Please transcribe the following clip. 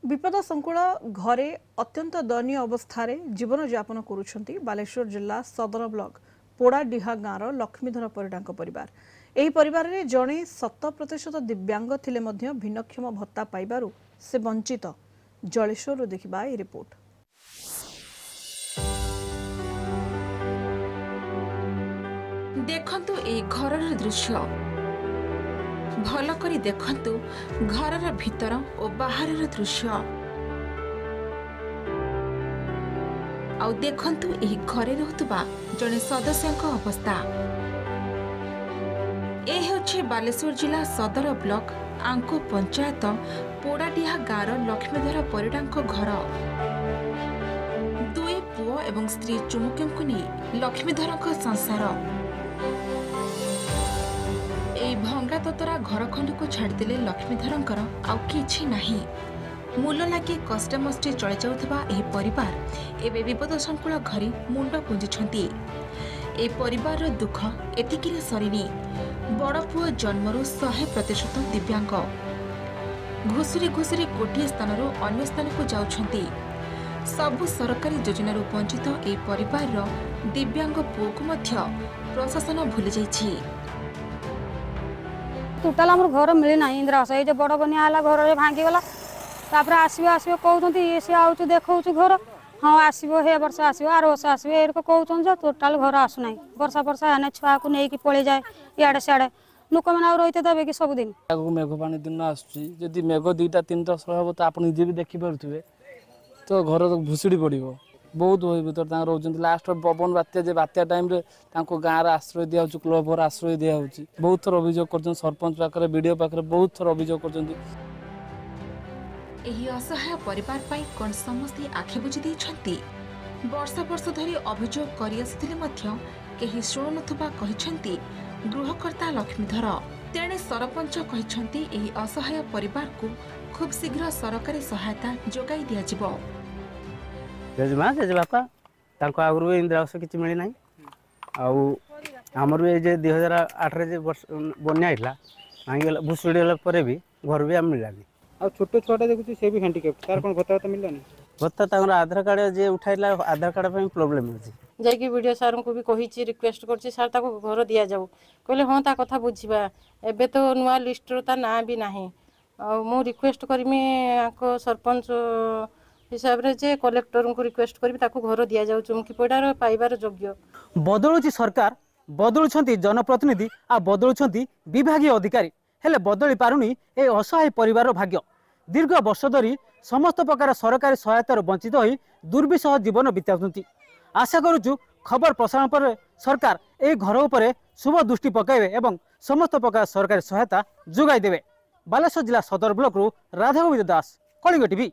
विपद संकुल घरे अत्यंत दयनीय अवस्था जीवन यापन करुछंती बालेश्वर जिला सदर ब्लॉक पोड़ाडीहा गाँव लक्ष्मीधर परिडा परिवार। एही परिवार रे जणे 100% दिव्यांग थिले मध्य भिन्नक्षम भत्ता पाइबारु से वंचित। जलेश्वर देखिबा ए रिपोर्ट। देखंतु ए घरर दृश्य भल करी देखंतु घरर भीतर और बाहरर दृश्य आउ देखंतु एही घरे रहतुबा जने सदस्यक अवस्था। ए हेउछि बालेश्वर जिला सदर ब्लॉक आंको पंचायत पोड़ाडीहा गाँव लक्ष्मीधर परिडांक घर। दुई पुओ एवं स्त्री चुमुकिंकु नहीं लक्ष्मीधरक संसार। ए भंगा ततरा घर खंड को छाड़देले लक्ष्मीधरंकर आउ किछि नाही। मूल लगे कष्टमष्टे चली जाउथबा एही परिवार एबे विपद संकुल घरी मुंड पुंजिछंती। ए परिवार दुख एतिकिरे सरिनी। बड़ पुओ जन्मरू 100% दिव्यांग। घुसुरी घुसुरी गोटे स्थान अन्य स्थान को जाउछंती। सबु सरकारी योजनार वंचित ए परिवार दिव्यांग पुओ को मध्य प्रशासन भूली जाइछि। टोटाल आम घर मिली ना इंदिरा आवास ये बड़ बनिया है घर भांगी गला आसवे आसवे कहते ये सी आउ देखा घर हाँ आसो हे वर्ष आसो आर वर्ष आसो ये कहते टोटाल घर आसुना वर्षा वर्षा आने छुआ को नहीं पड़े जाए इे सियाड़े लोक मैंने रही देवे कि सबुदिन मेघ पानी दिन आसुच्ची मेघ 2टा 3टा सर हम तो आप निजे भी देखिपे तो घर भुशुड़ी पड़ो बहुत भर रोच लास्ट पवन बात्या बात्या टाइम गाँव आश्रय दिया क्लब घर आश्रय दिया बहुत थर अभियोग कर सरपंच पाखे विडीओ पाखे बहुत थर अभियोग कर। असहाय परिवार पाई कौन समस्ते आखि बुझी देइछंती। वर्ष वर्ष धरी अभियोग करि आसिथिले मध्य केही शुणु नथुबा कहिछंती गृहकर्ता लक्ष्मीधर। तेणे सरपंच कहिछंती एही असहाय परिवार को खूब शीघ्र सरकारी सहायता जोगाई दिया जिवो। जेजेमा जेजेबापा तांको आगु इंदिरा आवास किसी मिली ना आमर ये 2008 बन्या होता भांगीगला भुशुड़ी भी घर भी आम मिलानी छोट छुआटा देखुची से भी हैंडिकैप्ड तार कोन भत्ता मिललानी भत्ता तांगर आधार कार्ड जे उठाइला आधार कार्ड पे प्रॉब्लम अछि जाई वीडियो सार को भी कहिची रिक्वेस्ट करची सार ताको घर दिया जाऊ कहले हां ता कथा बुझिबा एबे तो नुआ लिस्ट रो ता ना भी नाही मो रिक्वेस्ट करमी आको सरपंच हिसाब रे जे कलेक्टर को रिक्वेस्ट करबी ताको घर दिया जाऊ चुमकी पडार पाइबार योग्य। बदलुची सरकार बदलुछंती जनप्रतिनिधि आ बदलुछंती विभागीय अधिकारी हेले बदली पारुनी ए असहाय परिवार भाग्य। दीर्घ वर्ष धरी समस्त प्रकार सरकारी सहायतार वंचित होई दुर्विसह जीवन बिताउछंती। आशा करूछु खबर प्रसारण पर सरकार ए घर उपरे शुभ दृष्टि पकाइबे एवं समस्त प्रकार सरकारी सहायता जोगाई देबे। बालेश्वर जिला सदर ब्लॉक रु राधागोविंद दास, कलिंग टीवी।